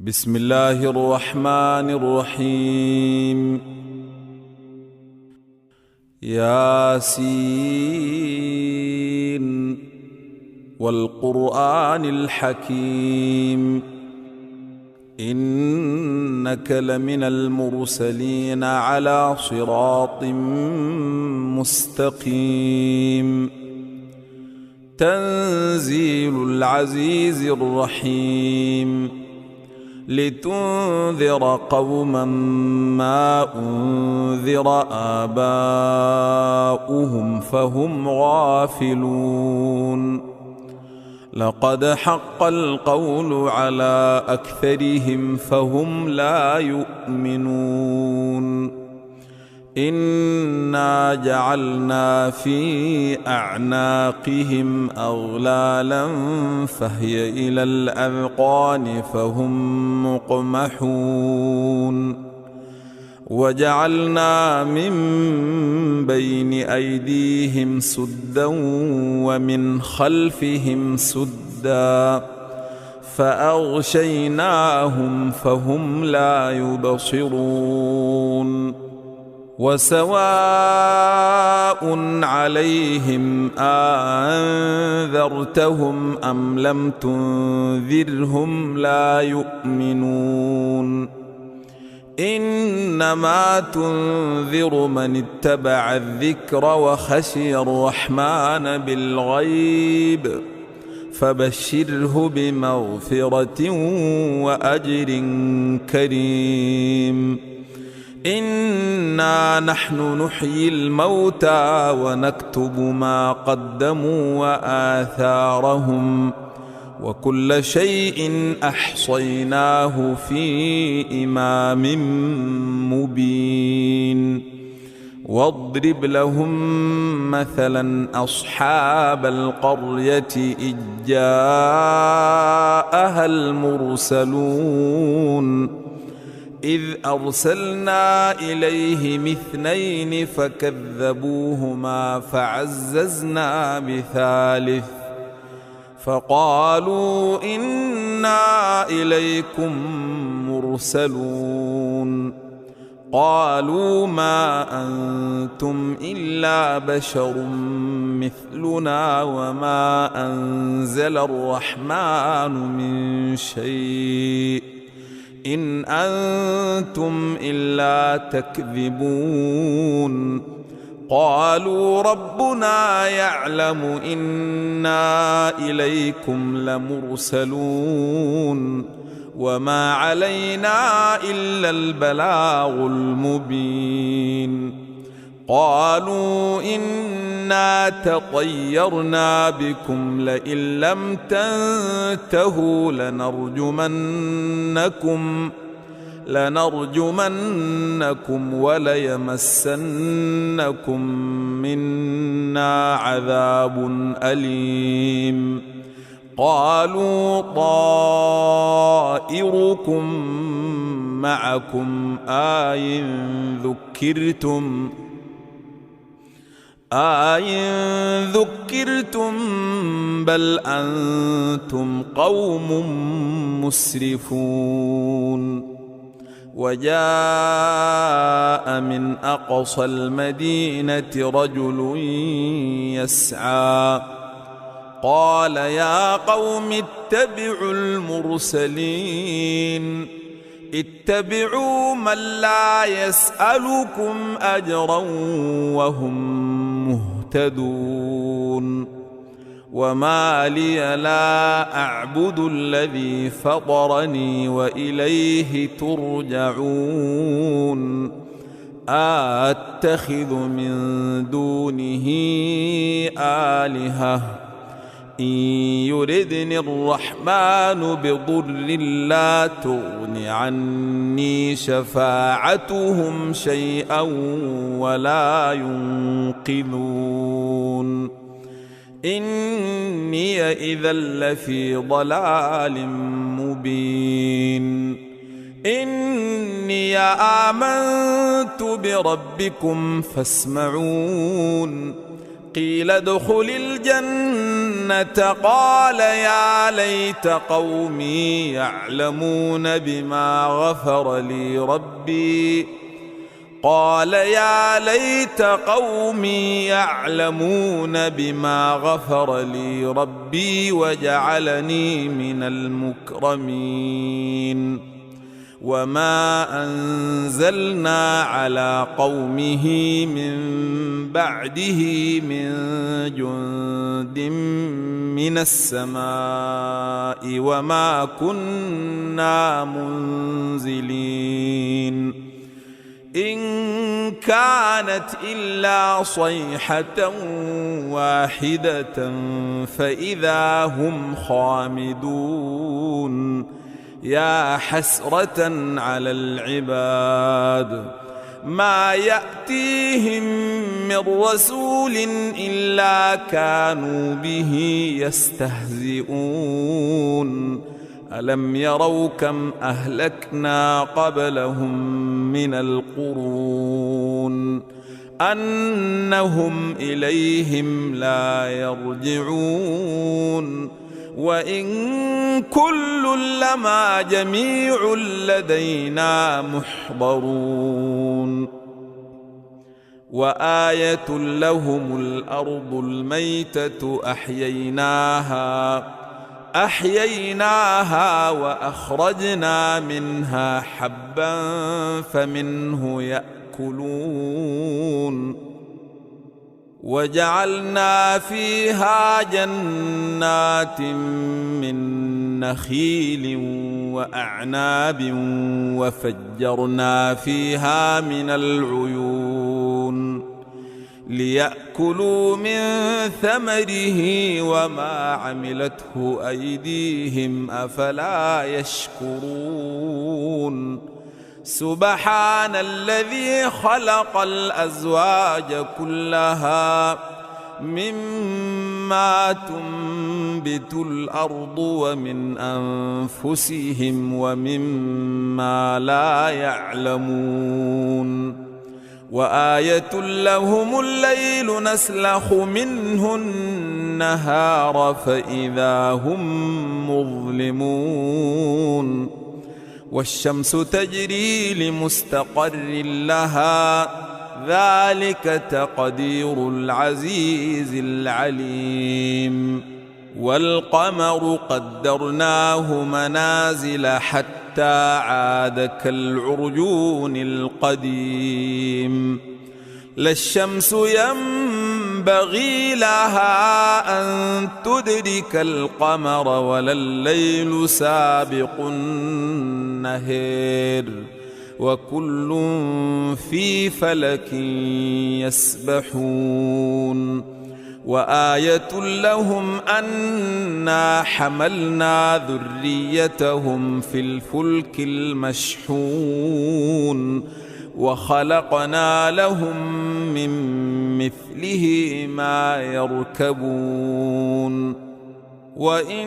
بسم الله الرحمن الرحيم. ياسين والقرآن الحكيم إنك لمن المرسلين على صراط مستقيم. تنزيل العزيز الرحيم لتنذر قوما ما أنذر آباؤهم فهم غافلون. لقد حق القول على أكثرهم فهم لا يؤمنون. إنا جعلنا في أعناقهم أغلالا فهي إلى الأذقان فهم مقمحون. وجعلنا من بين أيديهم سدا ومن خلفهم سدا فأغشيناهم فهم لا يبصرون. وسواء عليهم أنذرتهم أم لم تنذرهم لا يؤمنون. إنما تنذر من اتبع الذكر وخشي الرحمن بالغيب فبشره بمغفرة وأجر كريم. إنا نحن نحيي الموتى ونكتب ما قدموا وآثارهم وكل شيء أحصيناه في إمام مبين. واضرب لهم مثلا أصحاب القرية إذ جاءها المرسلون إذ أرسلنا إليهم اثنين فكذبوهما فعززنا بثالث فقالوا إنا إليكم مرسلون. قالوا ما أنتم إلا بشر مثلنا وما أنزل الرحمن من شيء إن أنتم إلا تكذبون. قالوا ربنا يعلم إنا إليكم لمرسلون وما علينا إلا البلاغ المبين. قالوا إنا تطيرنا بكم لئن لم تنتهوا لنرجمنكم وليمسنكم منا عذاب أليم. قالوا طائركم معكم أَإِن ذُكِّرْتُم بل أنتم قوم مسرفون. وجاء من أقصى المدينة رجل يسعى قال يا قوم اتبعوا المرسلين اتبعوا من لا يسألكم أجرا وهم مهتدون. وما لي لا أعبد الذي فطرني وإليه ترجعون. أتخذ من دونه آلهة إن يردني الرحمن بضر لا تغن عني شفاعتهم شيئا ولا ينقذون. إني إذا لفي ضلال مبين. إني آمنت بربكم فاسمعون. قيل ادخل الجنة الجنة قال يا ليت قومي يعلمون بما غفر لي ربي قال يا ليت قومي يعلمون بما غفر لي ربي وجعلني من المكرمين وما أنزلنا على قومه من بعده من جند من السماء وما كنا منزلين إن كانت إلا صيحة واحدة فإذا هم خامدون يا حسرة على العباد ما يأتيهم من رسول إلا كانوا به يستهزئون ألم يروا كم أهلكنا قبلهم من القرون أنهم إليهم لا يرجعون وإن كل لما جميع لدينا محضرون وآية لهم الأرض الميتة أحييناها وأخرجنا منها حبا فمنه يأكلون وجعلنا فيها جنات من نخيل وأعناب وفجرنا فيها من العيون ليأكلوا من ثمره وما عملته أيديهم أفلا يشكرون سبحان الذي خلق الأزواج كلها مما تنبت الأرض ومن أنفسهم ومما لا يعلمون وآية لهم الليل نسلخ منه النهار فإذا هم مظلمون والشمس تجري لمستقر لها ذلك تقدير العزيز العليم والقمر قدرناه منازل حتى عاد كالعرجون القديم لا الشمس ينبغي لها أن تدرك القمر ولا الليل سابق النهار وكل في فلك يسبحون وآية لهم أنا حملنا ذريتهم في الفلك المشحون وخلقنا لهم من مثله ما يركبون وإن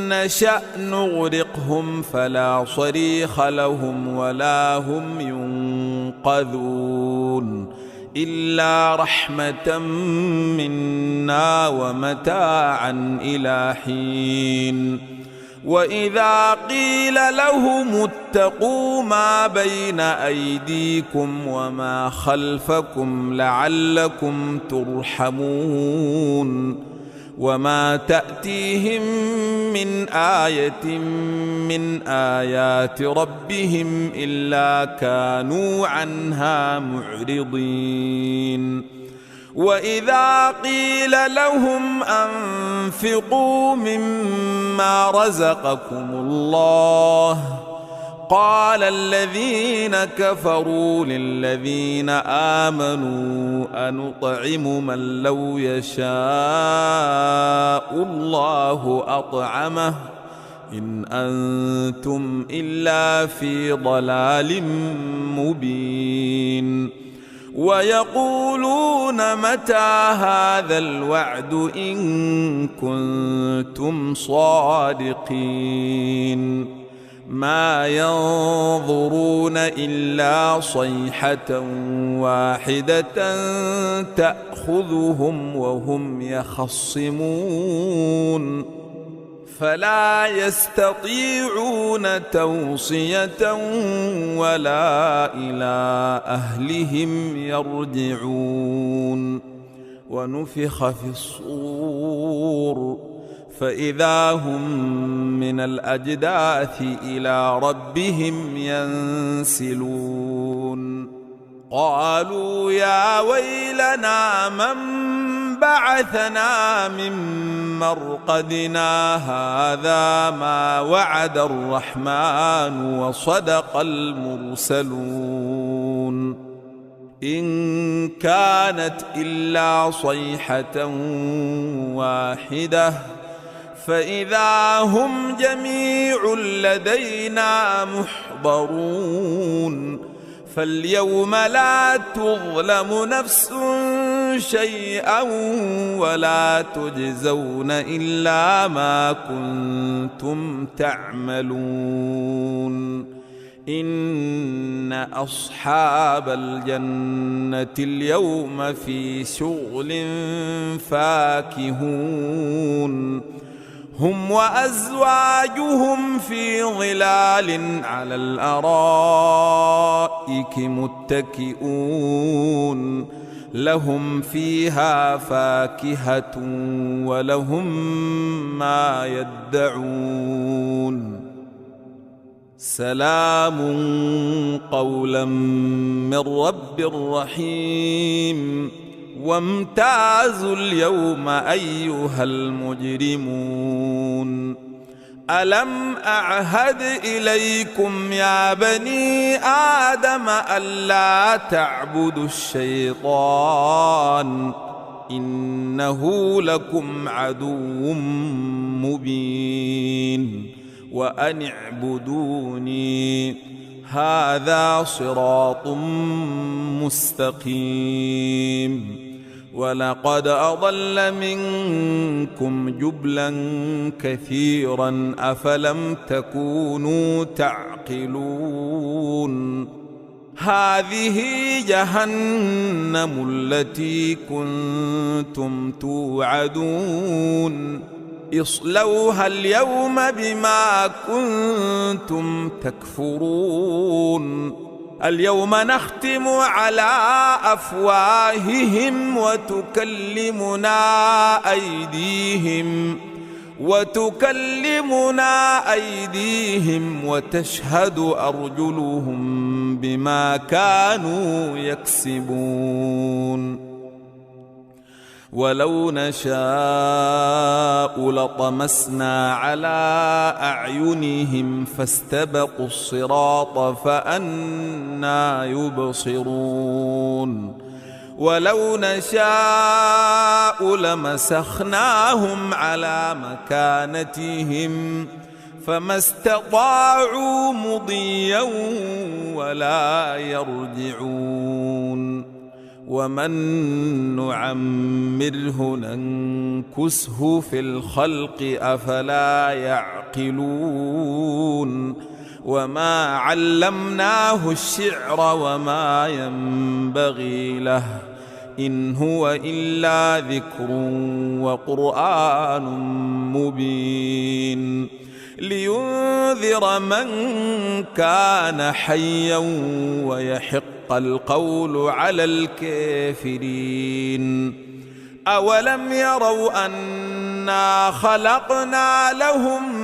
نشأ نغرقهم فلا صريخ لهم ولا هم ينقذون إلا رحمة منا ومتاعا إلى حين وإذا قيل لهم اتقوا ما بين أيديكم وما خلفكم لعلكم ترحمون وما تأتيهم من آية من آيات ربهم إلا كانوا عنها معرضين وإذا قيل لهم أنفقوا مما رزقكم الله قال الذين كفروا للذين آمنوا أنطعم من لو يشاء الله أطعمه إن أنتم إلا في ضلال مبين ويقولون متى هذا الوعد إن كنتم صادقين ما ينظرون إلا صيحة واحدة تأخذهم وهم يخصمون فلا يستطيعون توصية ولا إلى أهلهم يرجعون ونفخ في الصور فإذا هم من الأجداث إلى ربهم ينسلون قالوا يا ويلنا من بعثنا من مرقدنا هذا ما وعد الرحمن وصدق المرسلون إن كانت إلا صيحة واحدة فإذا هم جميع لدينا محضرون فاليوم لا تظلم نفس شيئا ولا تجزون إلا ما كنتم تعملون إن أصحاب الجنة اليوم في شغل فاكهون هم وأزواجهم في ظلال على الأرائك متكئون لهم فيها فاكهة ولهم ما يدعون سلام قولا من رب رحيم وامتازوا اليوم أيها المجرمون ألم أعهد إليكم يا بني آدم ألا تعبدوا الشيطان إنه لكم عدو مبين وأن اعبدوني هذا صراط مستقيم ولقد أضل منكم جبلا كثيرا أفلم تكونوا تعقلون هذه جهنم التي كنتم توعدون اصلوها اليوم بما كنتم تكفرون اليوم نختم على أفواههم وتكلمنا أيديهم وتشهد أرجلهم بما كانوا يكسبون ولو نشاء لطمسنا على أعينهم فاستبقوا الصراط فأنى يبصرون ولو نشاء لمسخناهم على مكانتهم فما استطاعوا مضيا ولا يرجعون ومن نعمره ننكسه في الخلق أفلا يعقلون وما علمناه الشعر وما ينبغي له إن هو إلا ذكر وقرآن مبين لينذر من كان حيا ويحق القول على الكافرين أولم يروا أنا خلقنا لهم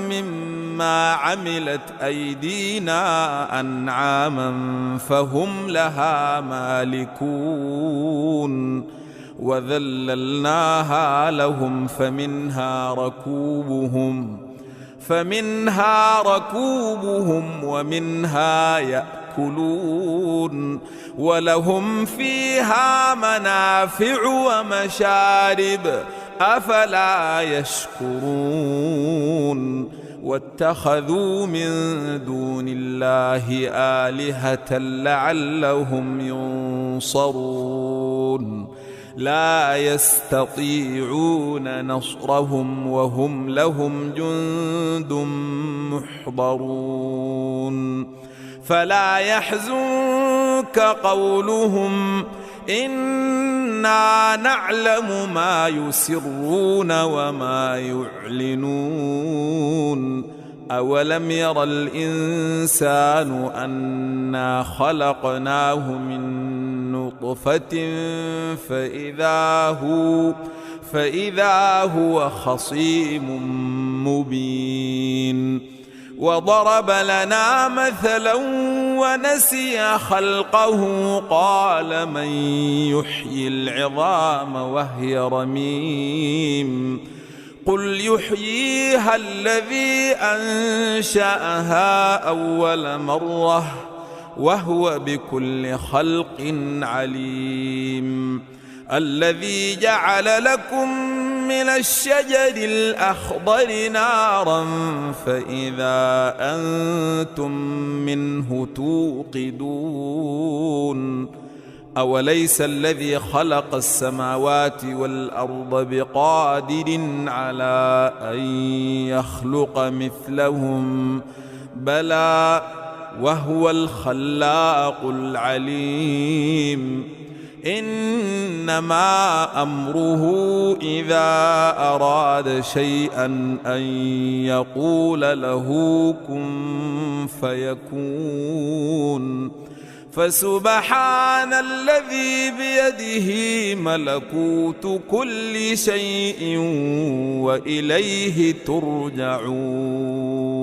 مما عملت أيدينا أنعاما فهم لها مالكون وذللناها لهم فمنها ركوبهم ومنها يأكلون ولهم فيها منافع ومشارب أفلا يشكرون واتخذوا من دون الله آلهة لعلهم ينصرون لا يستطيعون نصرهم وهم لهم جند محضرون فلا يحزنك قولهم إنا نعلم ما يسرون وما يعلنون أولم ير الإنسان أنا خلقناه من نطفة فإذا هو خصيم مبين وضرب لنا مثلا ونسي خلقه قال من يحيي العظام وهي رميم قل يحييها الذي أنشأها أول مرة وهو بكل خلق عليم الذي جعل لكم من الشجر الأخضر نارا فإذا أنتم منه توقدون أوليس الذي خلق السماوات والأرض بقادر على أن يخلق مثلهم بلى وهو الخلاق العليم إنما أمره إذا أراد شيئا أن يقول له كن فيكون فسبحان الذي بيده ملكوت كل شيء وإليه ترجعون.